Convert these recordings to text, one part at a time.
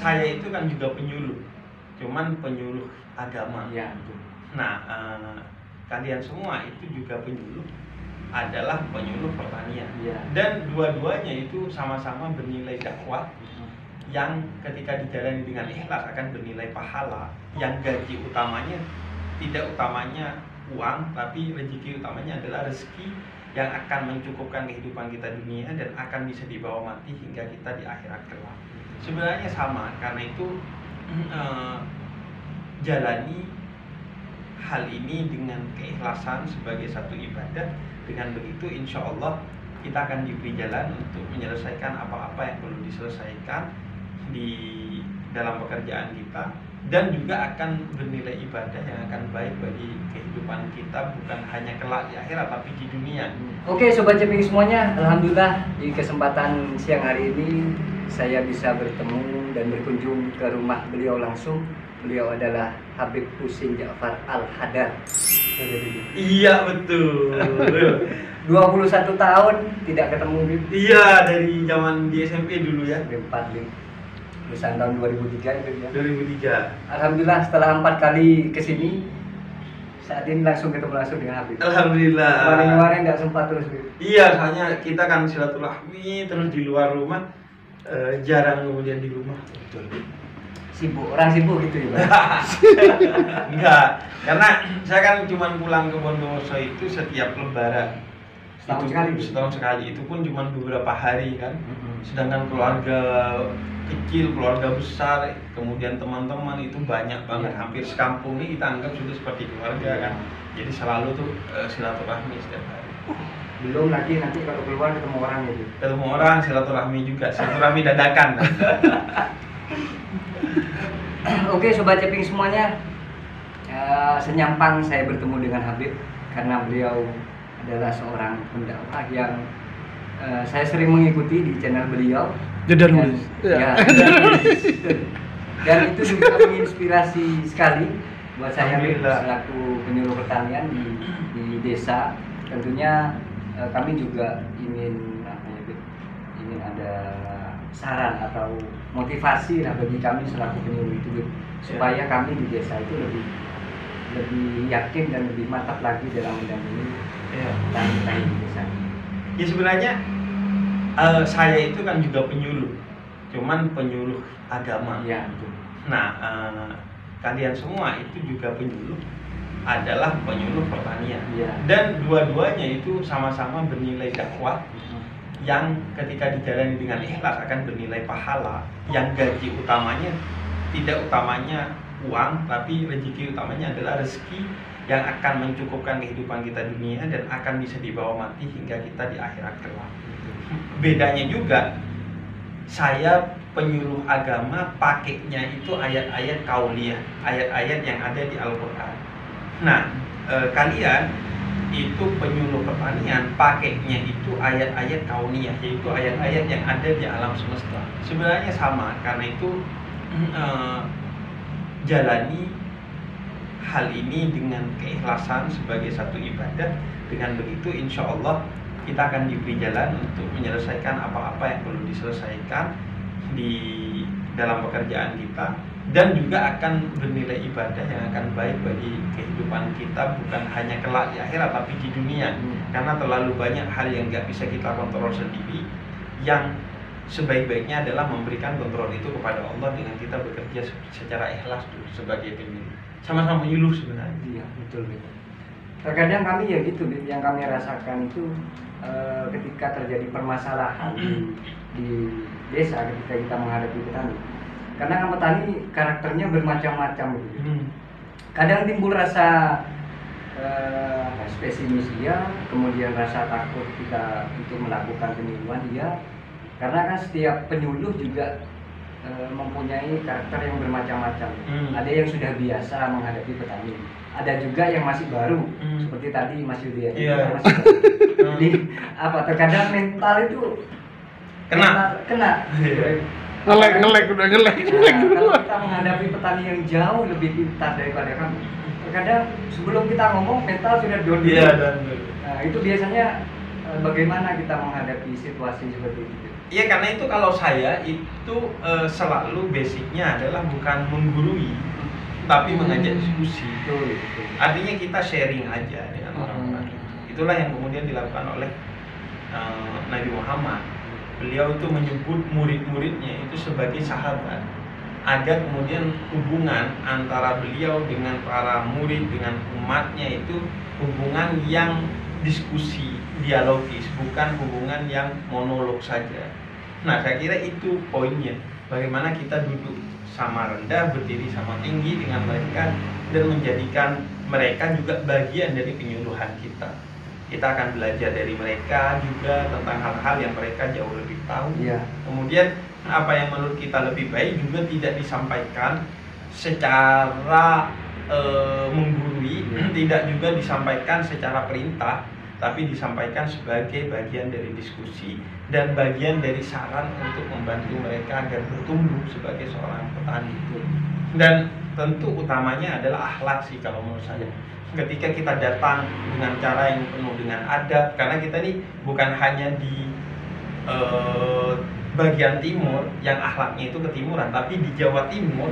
saya itu kan juga penyuluh, cuman penyuluh agama. Ya, betul. Nah, kalian semua itu juga penyuluh, adalah penyuluh pertanian. Ya. Dan dua-duanya itu sama-sama bernilai dakwah yang ketika dijalani dengan ikhlas akan bernilai pahala. Yang gaji utamanya tidak utamanya uang, tapi rezeki utamanya adalah rezeki yang akan mencukupkan kehidupan kita dunia dan akan bisa dibawa mati hingga kita di akhirat kelak. Sebenarnya sama, karena itu jalani hal ini dengan keikhlasan sebagai satu ibadah. Dengan begitu insya Allah kita akan diberi jalan untuk menyelesaikan apa-apa yang perlu diselesaikan di dalam pekerjaan kita, dan juga akan bernilai ibadah yang akan baik bagi kehidupan kita, bukan hanya kelak di akhirat tapi di dunia. Oke Sobat Ceping semuanya, alhamdulillah di kesempatan siang hari ini saya bisa bertemu dan berkunjung ke rumah beliau langsung. Beliau adalah Habib Husin Ja'far Al-Hadar. Iya betul. 21 tahun tidak ketemu Bib. Iya, dari zaman di SMP dulu ya. 4 Bib. Lulusan tahun 2003 itu ya. 2003. Alhamdulillah setelah 4 kali kesini, saat ini langsung ketemu langsung dengan Habib. Alhamdulillah. Kemarin nggak sempat terus Bib. Iya, soalnya kita kan silaturahmi terus di luar rumah, jarang kemudian di rumah. Betul. Sibuk, orang sibuk gitu ya Pak? Enggak, karena saya kan cuma pulang ke Bondowoso itu setiap lebaran. Setahun sekali, itu pun cuma beberapa hari kan. Sedangkan keluarga kecil, keluarga besar, kemudian teman-teman itu banyak banget, hampir sekampung ini kita anggap sudah seperti keluarga kan. Jadi selalu tuh silaturahmi setiap hari. Belum lagi nanti kalau keluar ketemu orang gitu. Ketemu orang, silaturahmi juga, silaturahmi dadakan. Oke Sobat Ceping semuanya, senyampang saya bertemu dengan Habib karena beliau adalah seorang pendakwah yang saya sering mengikuti di channel beliau. Dan itu juga menginspirasi sekali buat saya selaku penyuluh pertanian di desa. Tentunya kami juga ingin ada saran atau motivasi lah bagi kami selaku penyuluh itu, supaya kami di desa itu lebih yakin dan lebih mantap lagi dalam mendampingi petani di desa. Ya sebenarnya saya itu kan juga penyuluh, cuman penyuluh agama. Ya, betul. Nah, kalian semua itu juga penyuluh, adalah penyuluh pertanian. Ya. Dan dua-duanya itu sama-sama bernilai dakwah yang ketika dijalani dengan ikhlas akan bernilai pahala. Yang gaji utamanya tidak utamanya uang, tapi rezeki utamanya adalah rezeki yang akan mencukupkan kehidupan kita dunia dan akan bisa dibawa mati hingga kita di akhirat kelak. Bedanya juga, saya penyuluh agama pakainya itu ayat-ayat kauliyah, ayat-ayat yang ada di Al-Quran. Nah, kalian itu penyuluh pertanian pakainya itu ayat-ayat kauniyah, yaitu ayat-ayat yang ada di alam semesta. Sebenarnya sama, karena itu jalani hal ini dengan keikhlasan sebagai satu ibadah. Dengan begitu insya Allah kita akan diberi jalan untuk menyelesaikan apa-apa yang perlu diselesaikan di dalam pekerjaan kita, dan juga akan bernilai ibadah yang akan baik bagi kehidupan kita, bukan hanya kelak di akhirat tapi di dunia. Karena terlalu banyak hal yang nggak bisa kita kontrol sendiri, yang sebaik-baiknya adalah memberikan kontrol itu kepada Allah dengan kita bekerja secara ikhlas sebagai penyuluh. Sama-sama penyuluh sebenarnya. Iya, betul. Terkadang kami ya gitu, yang kami rasakan itu ketika terjadi permasalahan di desa, ketika kita menghadapi petani. Karena kan petani karakternya bermacam-macam gitu. Kadang timbul rasa pesimis dia, kemudian rasa takut kita untuk melakukan penyuluhan dia. Karena kan setiap penyuluh juga mempunyai karakter yang bermacam-macam. Ada yang sudah biasa menghadapi petani, ada juga yang masih baru, seperti tadi Mas Yudi ya. Jadi terkadang mental itu kena. Ngelek udah ngelek. Kalau kita menghadapi petani yang jauh lebih pintar daripada kami, terkadang sebelum kita ngomong mental sudah down. Iya, Nah, itu biasanya bagaimana kita menghadapi situasi seperti itu? Iya, karena itu kalau saya itu selalu basicnya adalah bukan menggurui, tapi mengajak diskusi. Artinya kita sharing aja dengan orang-orang. Itulah yang kemudian dilakukan oleh Nabi Muhammad. Beliau itu menyebut murid-muridnya itu sebagai sahabat, agar kemudian hubungan antara beliau dengan para murid, dengan umatnya itu hubungan yang diskusi, dialogis, bukan hubungan yang monolog saja. Nah, saya kira itu poinnya. Bagaimana kita duduk sama rendah, berdiri sama tinggi dengan mereka, dan menjadikan mereka juga bagian dari penyuluhan kita. Kita akan belajar dari mereka juga tentang hal-hal yang mereka jauh lebih tahu. Kemudian apa yang menurut kita lebih baik juga tidak disampaikan secara menggurui, tidak juga disampaikan secara perintah, tapi disampaikan sebagai bagian dari diskusi dan bagian dari saran untuk membantu mereka agar bertumbuh sebagai seorang petani. Dan tentu utamanya adalah akhlak sih kalau menurut saya. Ketika kita datang dengan cara yang penuh dengan adab, karena kita ini bukan hanya di bagian timur yang akhlaknya itu ketimuran, tapi di Jawa Timur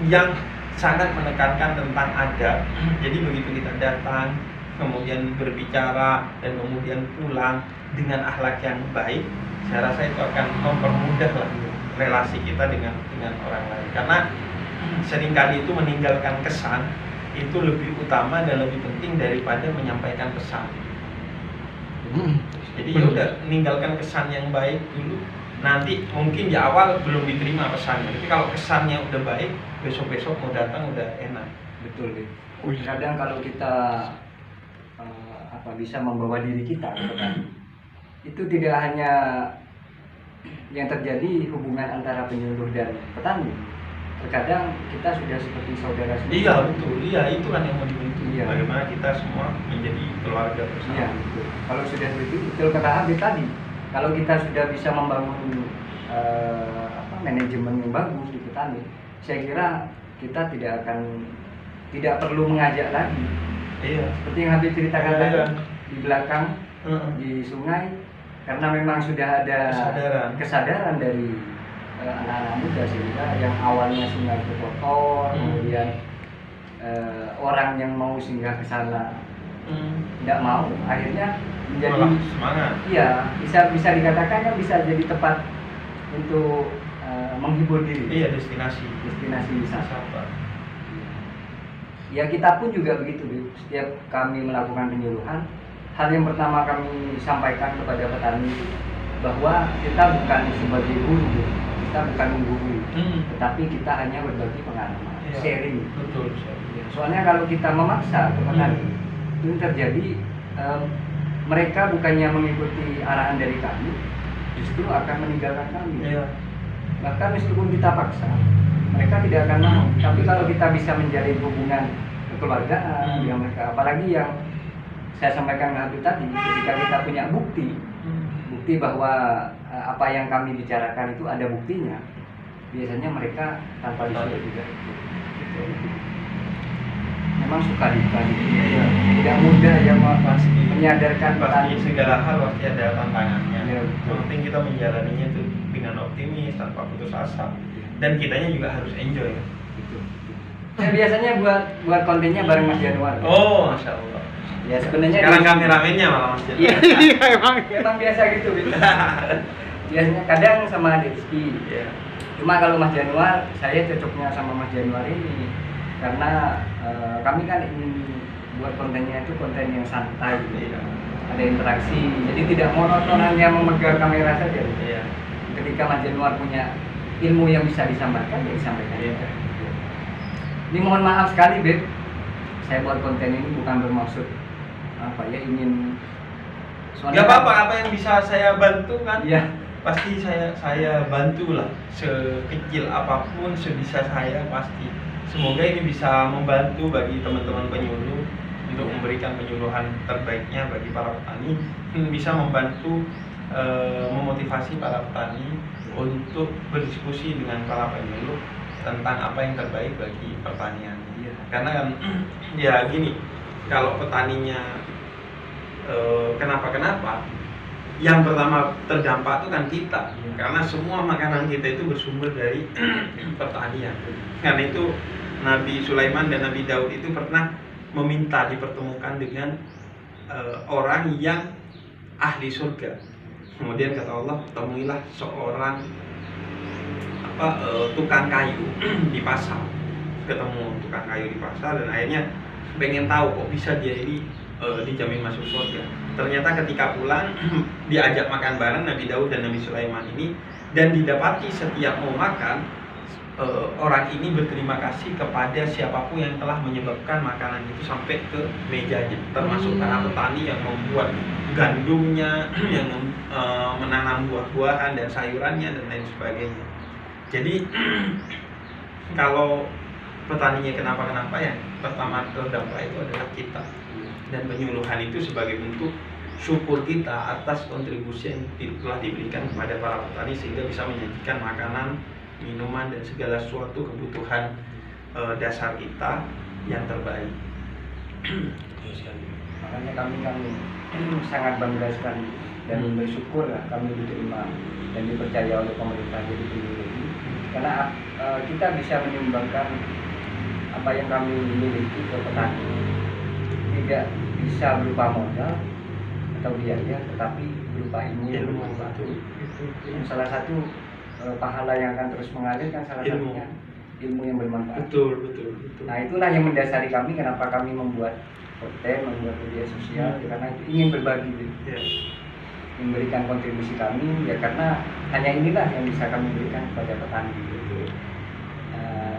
yang sangat menekankan tentang adab. Jadi begitu kita datang, kemudian berbicara dan kemudian pulang dengan akhlak yang baik, saya rasa itu akan mempermudah lah relasi kita dengan orang lain. Karena seringkali itu meninggalkan kesan itu lebih utama dan lebih penting daripada menyampaikan pesan. Jadi ya udah, meninggalkan kesan yang baik dulu. Nanti mungkin di awal belum diterima pesannya, tapi kalau kesannya udah baik, besok-besok mau datang udah enak. Betul, Beb. Kadang kalau kita bisa membawa diri kita ke petani, itu tidak hanya yang terjadi hubungan antara penyuluh dan petani. Terkadang kita sudah seperti saudara sendiri. Iya, betul. Iya, itu kan yang mau dibentuk. Iya. Bagaimana kita semua menjadi keluarga bersama. Iya, betul. Kalau sudah seperti itu, betul kata Habib tadi. Kalau kita sudah bisa membangun manajemen yang bagus di petani, saya kira kita tidak perlu mengajak lagi. Iya. Seperti yang Habib ceritakan tadi, di belakang, di sungai, karena memang sudah ada kesadaran dari anak-anak muda, sehingga yang awalnya sungai itu kotor, kemudian orang yang mau singgah ke sana tidak mau, akhirnya menjadi semangat. Iya, bisa dikatakan kan bisa jadi tempat untuk menghibur diri. Iya, destinasi wisata. Ya, kita pun juga begitu. Setiap kami melakukan penyuluhan, hal yang pertama kami sampaikan kepada petani itu bahwa kita bukan sebagai guru, kita bukan menggurui, tetapi kita hanya berbagi pengalaman, sharing. Betul. Soalnya kalau kita memaksa ke petani, itu terjadi mereka bukannya mengikuti arahan dari kami, justru akan meninggalkan kami. Bahkan meskipun kita paksa, mereka tidak akan mau. Tapi kalau kita bisa menjalin hubungan kekeluargaan yang mereka, apalagi yang saya sampaikan ke tadi, ketika kita punya bukti bahwa apa yang kami bicarakan itu ada buktinya, biasanya mereka tanpa disuruh juga memang suka dikali. Tidak mudah ya, menyadarkan pasti segala hal pasti ada tantangannya. Yang penting kita menjalaninya itu dengan optimis, tanpa putus asa, dan kitanya juga harus enjoy. Saya biasanya buat kontennya bareng Mas Januar. Oh, Masya Allah. Ya sebenarnya sekarang kameramennya malah Mas Januar. Iya, emang biasa gitu. Biasanya kadang sama Rizky. Cuma kalau Mas Januar, saya cocoknya sama Mas Januar ini karena kami kan ingin buat kontennya itu konten yang santai, ada interaksi, jadi tidak monoton hanya memegang kamera saja. Ketika Mas Januar punya ilmu yang bisa disampaikan, ya disampaikan. Ini mohon maaf sekali, Beb, saya buat konten ini bukan bermaksud ingin. Gak apa-apa, apa yang bisa saya bantu kan? Iya. Pasti saya bantu lah, sekecil apapun sebisa saya pasti. Semoga ini bisa membantu bagi teman-teman penyuluh untuk memberikan penyuluhan terbaiknya bagi para petani, bisa membantu memotivasi para petani untuk berdiskusi dengan para penyuluh tentang apa yang terbaik bagi pertanian. Karena kan ya gini, kalau petaninya kenapa yang pertama terdampak itu kan kita, karena semua makanan kita itu bersumber dari pertanian. Karena itu Nabi Sulaiman dan Nabi Daud itu pernah meminta dipertemukan dengan orang yang ahli surga. Kemudian kata Allah, temuilah seorang tukang kayu di pasar. Ketemu tukang kayu di pasar dan akhirnya pengen tahu kok bisa dia ini dijamin masuk surga. Ternyata ketika pulang diajak makan bareng Nabi Daud dan Nabi Sulaiman ini, dan didapati setiap mau makan orang ini berterima kasih kepada siapapun yang telah menyebabkan makanan itu sampai ke mejanya, termasuk para petani yang membuat gandumnya, yang menanam buah-buahan dan sayurannya dan lain sebagainya. Jadi kalau petaninya kenapa-kenapa, ya pertama terdampak itu adalah kita. Dan penyuluhan itu sebagai bentuk syukur kita atas kontribusi yang telah diberikan kepada para petani sehingga bisa menyajikan makanan, minuman dan segala sesuatu kebutuhan dasar kita yang terbaik. Makanya kami sangat bangga sekali dan bersyukur lah kami diterima dan dipercaya oleh pemerintah jadi penyuluh ini, karena kita bisa menyumbangkan apa yang kami miliki ke petani. Tidak bisa berupa modal atau biaya, tetapi berupa ilmu yang bermanfaat. Salah satu pahala yang akan terus mengalir kan salah satunya ilmu yang bermanfaat. Betul. Nah, itulah yang mendasari kami kenapa kami membuat konten, membuat media sosial, karena itu ingin berbagi, memberikan kontribusi kami, ya karena hanya inilah yang bisa kami berikan kepada petani.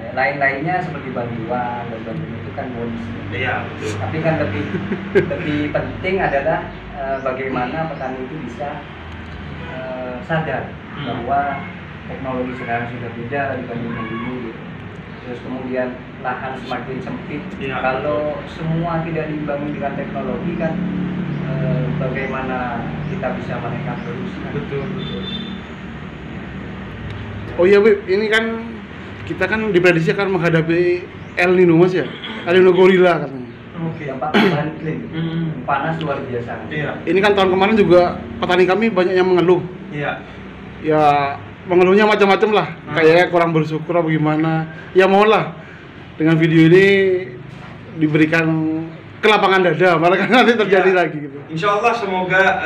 Lain-lainnya seperti bantuan itu kan bonus. Iya, betul. Tapi kan lebih penting adalah bagaimana petani itu bisa sadar bahwa teknologi sekarang sudah beda dibandingkan dulu. Gitu. Terus kemudian lahan semakin sempit. Ya, kalau semua tidak dibangun dengan teknologi kan bagaimana kita bisa menaikkan produksi? Betul. Oh iya, Bib, ini kan kita kan diprediksi akan menghadapi El Nino, Mas, ya? El Nino gorila katanya. Oke. Dampak perubahan iklim. Panas luar biasa. Iya. Ini kan tahun kemarin juga petani kami banyak yang mengeluh. Iya. Ya, mengeluhnya macam-macam lah. Kayaknya kurang bersyukur apa gimana. Ya mohonlah dengan video ini diberikan kelapangan dada, malah kan nanti terjadi lagi gitu. Insya Allah semoga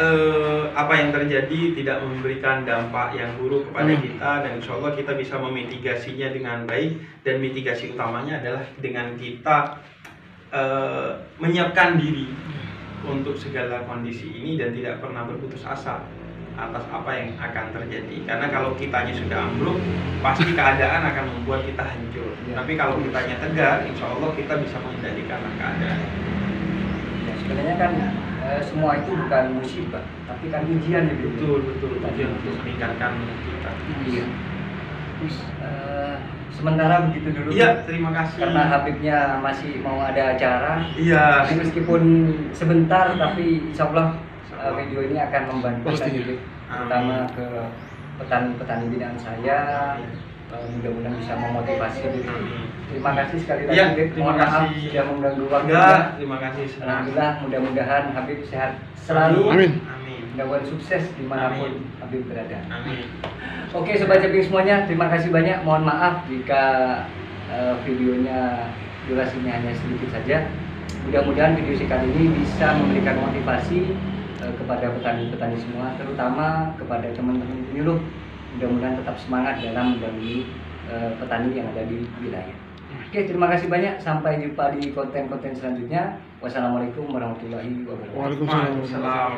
apa yang terjadi tidak memberikan dampak yang buruk kepada kita, dan insya Allah kita bisa memitigasinya dengan baik, dan mitigasi utamanya adalah dengan kita menyiapkan diri untuk segala kondisi ini dan tidak pernah berputus asa atas apa yang akan terjadi. Karena kalau kitanya sudah ambruk, pasti keadaan akan membuat kita hancur. Tapi kalau kitanya tegar, insya Allah kita bisa mengendalikan keadaan. Sebenarnya kan semua itu bukan musibah, tapi kan ujian ya. Betul. Ujian untuk meningkatkan kita. Iya. Sementara begitu dulu. Iya, terima kasih. Karena Habibnya masih mau ada acara. Iya. Meskipun sebentar, tapi insya Allah video ini akan membantu Habib, terutama ke petani-petani binaan saya. Mudah-mudahan bisa memotivasi. Terima kasih sekali lagi, Habib. Terima kasih sudah mengganggu waktu. Terima kasih. Alhamdulillah, mudah-mudahan Habib sehat selalu. Amin. Mudah-mudahan sukses dimanapun Habib berada. Amin. Oke, Sobat Ceping semuanya, terima kasih banyak. Mohon maaf jika videonya durasinya hanya sedikit saja. Mudah-mudahan video kali ini bisa memberikan motivasi kepada petani-petani semua, terutama kepada teman-teman penyuluh. Mudah-mudahan tetap semangat dalam mendampingi petani yang ada di wilayah. Oke, terima kasih banyak. Sampai jumpa di konten-konten selanjutnya. Wassalamualaikum warahmatullahi wabarakatuh. Waalaikumsalam. Waalaikumsalam.